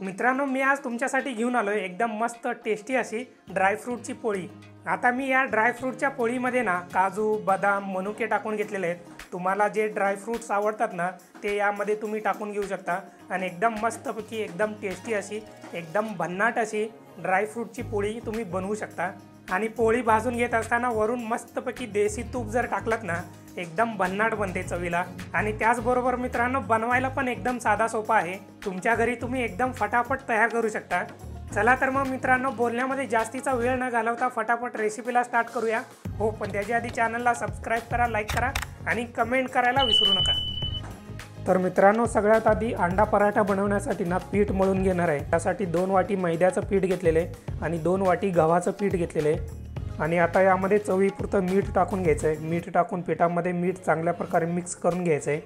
मित्रांनो, मी आज तुमच्यासाठी घेऊन आलोय एकदम मस्त टेस्टी अशी ड्रायफ्रूटची पोळी। आता मी या ड्रायफ्रूटच्या पोळीमध्ये ना काजू, बदाम, मनुके टाकून घेतलेले आहेत। तुम्हाला जे ड्रायफ्रूट्स आवडतात ना ते यामध्ये तुम्ही टाकून घेऊ शकता आणि एकदम मस्तपैकी एकदम टेस्टी अशी एकदम भन्नाट अशी ड्रायफ्रूटची पोळी तुम्ही बनवू शकता। आणि पोळी भाजून घेत असताना वरून मस्तपैकी देसी तूप जर टाकलत ना एकदम भन्नाट बनते चवीला। आणि त्याचबरोबर मित्रांनो, बनवायला पण एकदम साधा सोपा आहे। तुमच्या घरी तुम्ही एकदम फटाफट तयार करू शकता। चला तर मग मित्रांनो, बोलण्यामध्ये जास्तीचा वेळ न घालवता फटाफट रेसिपीला स्टार्ट करूया। हो, पण त्याच्या आधी चॅनलला सबस्क्राइब करा, लाईक करा आणि कमेंट करायला विसरू नका। तर मित्रांनो, सगळ्यात आधी अंडा पराठा बनवण्यासाठी ना पीठ मळून घेणार आहे। त्यासाठी 2 वाटी मैद्याचं पीठ घेतलेले आणि 2 वाटी गव्हाचं पीठ घेतलेले। आणि आता यामध्ये चवीपुरतं मीठ टाकून घ्यायचं आहे। मीठ टाकून पिठामध्ये मीठ चांगल्या प्रकारे मिक्स करून घ्यायचं आहे।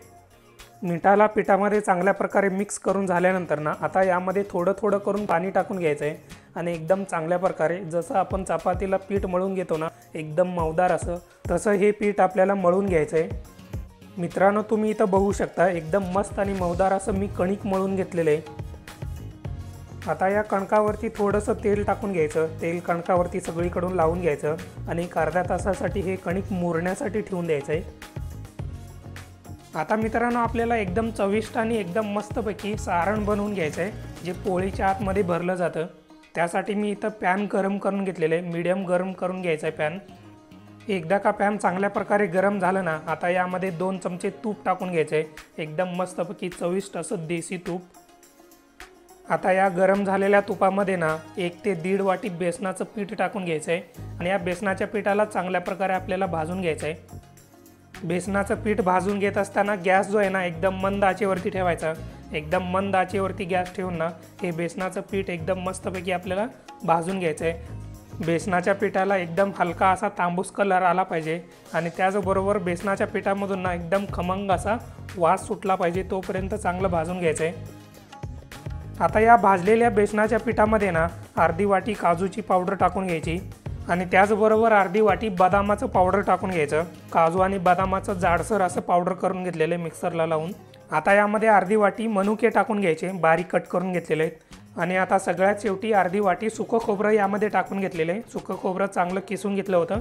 मिठाला पिठामध्ये चांगल्या प्रकारे मिक्स करून झाल्यानंतर ना आता यामध्ये थोडं थोडं करून पाणी टाकून घ्यायचं आहे आणि एकदम चांगल्या प्रकारे जसं आपण चपातीला पीठ मळून घेतो ना एकदम मऊदार असं तसं हे पीठ आपल्याला मळून घ्यायचं आहे। मित्रांनो, तुम्ही इथं बघू शकता एकदम मस्त आणि मऊदार असं मी कणिक मळून घेतलेलं आहे। आता या कणकावरती थोडंसं तेल टाकून घ्यायचं। तेल कणकावरती सगळीकडून लावून घ्यायचं आणि एक अर्ध्या तासासाठी हे कणिक मुरण्यासाठी ठेवून द्यायचं आहे। आता मित्रांनो, आपल्याला एकदम चविष्ट आणि एकदम मस्तपैकी सारण बनवून घ्यायचं आहे जे पोळीच्या आतमध्ये भरलं जातं। त्यासाठी मी इथं पॅन गरम करून घेतलेलं आहे। मीडियम गरम करून घ्यायचं आहे पॅन। एकदा का पॅन चांगल्या प्रकारे गरम झालं ना आता यामध्ये 2 चमचे तूप टाकून घ्यायचं आहे। एकदम मस्तपैकी चविष्ट असं देसी तूप। आता या गरम झालेल्या तुपामध्ये ना 1 ते 1.5 वाटी बेसनाचं पीठ टाकून घ्यायचं आहे आणि या बेसनाच्या पिठाला चांगल्या प्रकारे आपल्याला भाजून घ्यायचं आहे। बेसनाचं पीठ भाजून घेत असताना गॅस जो आहे ना एकदम मंद आचेवरती ठेवायचा। एकदम मंद आचेवरती गॅस ठेवून ना हे बेसनाचं पीठ एकदम मस्तपैकी आपल्याला भाजून घ्यायचं आहे। बेसनाच्या पिठाला एकदम हलका असा तांबूस कलर आला पाहिजे आणि त्याचबरोबर बेसनाच्या पिठामधून ना एकदम खमंग असा वास सुटला पाहिजे तोपर्यंत चांगलं भाजून घ्यायचं आहे। आता या भाजलेल्या बेसनाच्या पिठामध्ये ना अर्धी वाटी काजूची पावडर टाकून घ्यायची आणि त्याचबरोबर अर्धी वाटी बदामाचं पावडर टाकून घ्यायचं। काजू आणि बदामाचं जाडसर असं पावडर करून घेतलेलं आहे मिक्सरला लावून। आता यामध्ये अर्धी वाटी मनुके टाकून घ्यायचे, बारीक कट करून घेतलेले आहेत। आणि आता सगळ्यात शेवटी अर्धी वाटी सुकं खोबरं यामध्ये टाकून घेतलेलं आहे। सुकं खोबरं चांगलं किसून घेतलं होतं।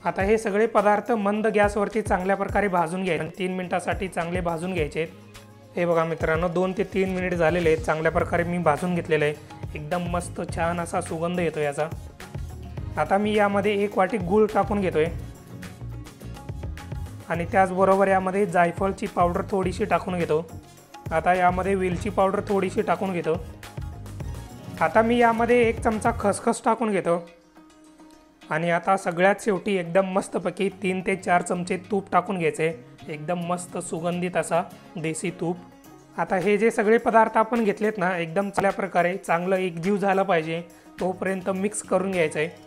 आता हे सगळे पदार्थ मंद गॅसवरती चांगल्या प्रकारे भाजून घ्यायचे। 3 मिनिटासाठी चांगले भाजून घ्यायचे। हे बघा मित्रांनो, 2 ते 3 मिनिट झालेले आहेत। चांगल्या प्रकारे मी भाजून घेतलेलं आहे। एकदम मस्त छान असा सुगंध येतो याचा। आता मी यामध्ये 1 वाटी गूळ टाकून घेतोय आणि त्याचबरोबर यामध्ये जायफळची पावडर थोडीशी टाकून घेतो। आता यामध्ये वेलची पावडर थोडीशी टाकून घेतो। आता मी यामध्ये 1 चमचा खसखस टाकून घेतो आणि आता सगळ्यात शेवटी एकदम मस्तपैकी 3 ते 4 चमचे तूप टाकून घ्यायचे। एकदम मस्त सुगंधित असा देसी तूप। आता हे जे सगळे पदार्थ आपण घेतलेत ना एकदम चांगल्या प्रकारे चांगलं एकजीव झालं पाहिजे तोपर्यंत मिक्स करून घ्यायचं आहे।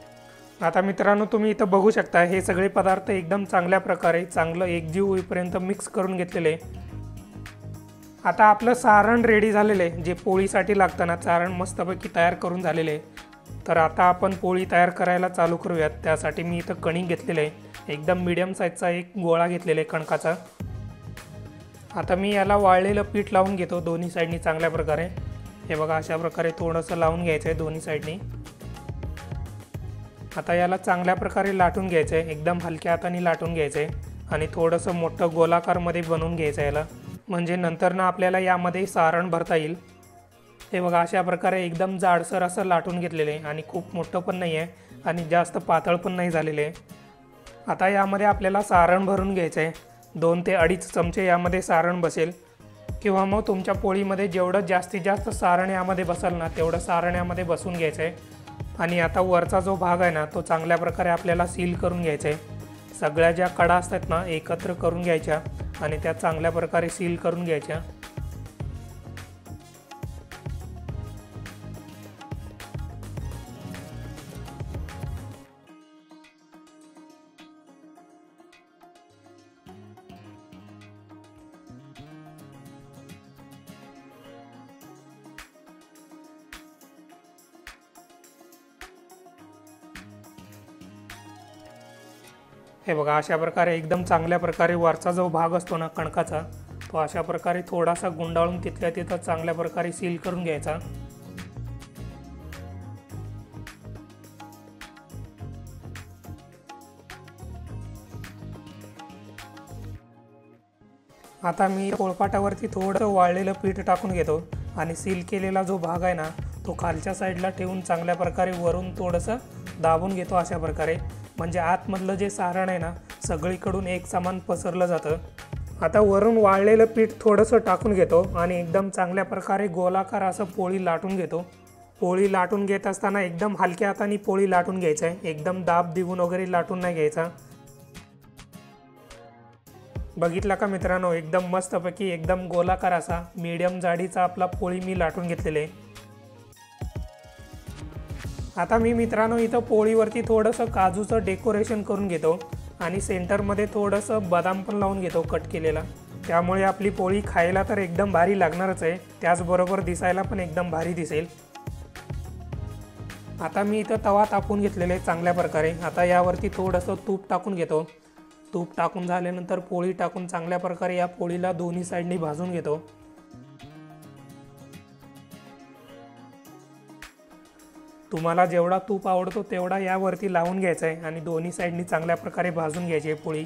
आता मित्रांनो, तुम्ही इथं बघू शकता हे सगळे पदार्थ एकदम चांगल्या प्रकारे चांगलं एकजीव होईपर्यंत मिक्स करून घेतलेले। आता आपलं सारण रेडी झालेलं आहे। जे पोळीसाठी लागतं ना सारण मस्तपैकी तयार करून झालेले आहे। तर आता आपण पोळी तयार करायला चालू करूयात। त्यासाठी मी इथं कणिक घेतलेलं आहे। एकदम मीडियम साईजचा एक गोळा घेतलेला आहे कणकाचा। आता मी याला वाळलेलं पीठ लावून घेतो दोन्ही साईडनी चांगल्या प्रकारे। हे बघा, अशा प्रकारे थोडंसं लावून घ्यायचं आहे दोन्ही साईडनी। आता याला चांगल्या प्रकारे लाटून घ्यायचं आहे। एकदम हलक्या हाताने लाटून घ्यायचं आहे आणि थोडंसं मोठं गोलाकारमध्ये बनवून घ्यायचं याला, म्हणजे नंतर ना आपल्याला यामध्ये सारण भरता येईल। हे बघा, अशा प्रकारे एकदम जाडसर असं लाटून घेतलेलं आहे आणि खूप मोठं पण नाही आहे आणि जास्त पातळ पण नाही झालेलं आहे। आता यामध्ये आपल्याला सारण भरून घ्यायचं आहे। 2 ते 2.5 चमचे यामध्ये सारण बसेल किंवा मग तुमच्या पोळीमध्ये जेवढं जास्तीत जास्त सारण यामध्ये बसेल ना तेवढं सारण यामध्ये बसून घ्यायचं आहे। आणि आता वरचा जो भाग आहे ना तो चांगल्या प्रकारे आपल्याला सील करून घ्यायचा आहे। सगळ्या ज्या कडा असतात ना एकत्र करून घ्यायच्या आणि त्या चांगल्या प्रकारे सील करून घ्यायच्या। हे बघा, अशा प्रकारे एकदम चांगल्या प्रकारे वरचा जो भाग असतो ना कणकाचा तो अशा प्रकारे थोडासा गुंडाळून तिथल्या तिथं चांगल्या प्रकारे सील करून घ्यायचा। आता मी पोळपाटावरती थोडंसं वाळलेलं पीठ टाकून घेतो आणि सील केलेला जो भाग आहे ना तो खालच्या साईडला ठेवून चांगल्या प्रकारे वरून थोडंसं दाबून घेतो अशा प्रकारे, म्हणजे आतमधलं जे सारण आहे ना सगळीकडून एक समान पसरलं जातं। आता वरून वाळलेलं पीठ थोडंसं टाकून घेतो आणि एकदम चांगल्या प्रकारे गोलाकार असं पोळी लाटून घेतो। पोळी लाटून घेत असताना एकदम हलक्या हाताने पोळी लाटून घ्यायचं आहे, एकदम दाब देऊन वगैरे लाटून नाही घ्यायचा। बघितला का मित्रांनो, एकदम मस्तपैकी एकदम गोलाकार असा मीडियम जाडीचा आपला पोळी मी लाटून घेतलेले। आता मी मित्रांनो इथं पोळीवरती थोडंसं काजूचं डेकोरेशन करून घेतो आणि सेंटरमध्ये थोडंसं बदाम पण लावून घेतो कट केलेला, त्यामुळे आपली पोळी खायला तर एकदम भारी लागणारच आहे, त्याचबरोबर दिसायला पण एकदम भारी दिसेल। आता मी इथं तवा तापून घेतलेले चांगल्या प्रकारे। आता यावरती थोडंसं तूप टाकून घेतो। तूप टाकून झाल्यानंतर पोळी टाकून चांगल्या प्रकारे या पोळीला दोन्ही साईडनी भाजून घेतो। तुम्हाला जेवढा तूप आवडतो तेवढा यावरती लावून घ्यायचा आहे आणि दोन्ही साईडनी चांगल्या प्रकारे भाजून घ्यायची आहे पोळी।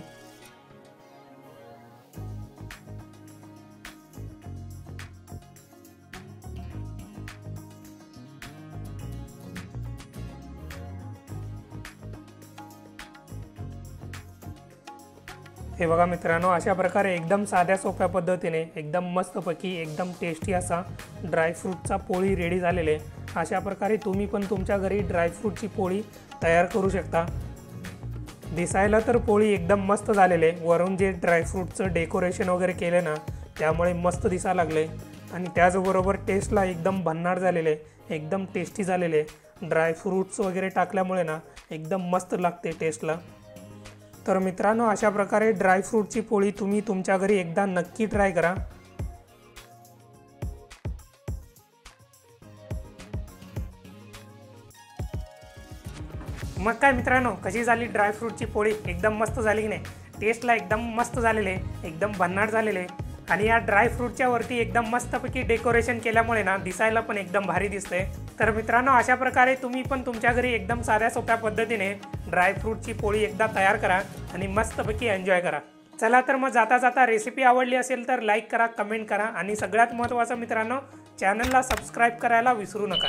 हे बघा मित्रांनो, अशा प्रकारे एकदम साध्या सोप्या पद्धतीने एकदम मस्तपैकी एकदम टेस्टी असा ड्रायफ्रूटचा पोळी रेडी झालेले आहे। अशा प्रकारे तुम्ही पण तुमच्या घरी ड्रायफ्रूटची पोळी तयार करू शकता। दिसायला तर पोळी एकदम मस्त झालेले, वरून जे ड्रायफ्रूटचं डेकोरेशन वगैरे केले ना त्यामुळे मस्त दिसायला लागले आणि त्याचबरोबर टेस्टला एकदम भन्नाट झालेले, एकदम टेस्टी झालेले। ड्रायफ्रूट्स वगैरे टाकल्यामुळे ना एकदम मस्त लागते टेस्टला। तर मित्रांनो, अशा प्रकारे ड्रायफ्रूटची पोळी तुम्ही तुमच्या घरी एकदा नक्की ट्राय करा। मग काय मित्रांनो, कशी झाली ड्रायफ्रूटची पोळी? एकदम मस्त झाली की नाही? टेस्टला एकदम मस्त झालेले, एकदम भन्नाट झालेले आणि या ड्रायफ्रूटच्या वरती एकदम मस्तपैकी डेकोरेशन केल्यामुळे ना दिसायला पण एकदम भारी दिसते। तर मित्रांनो, अशा प्रकारे तुम्ही पण तुमच्या घरी एकदम साध्या सोप्या पद्धतीने ड्रायफ्रूटची पोळी एकदा तयार करा आणि मस्तपैकी एन्जॉय करा। चला तर मग जाता जाता रेसिपी आवडली असेल तर लाईक करा, कमेंट करा आणि सगळ्यात महत्त्वाचं मित्रांनो, चॅनलला सबस्क्राईब करायला विसरू नका।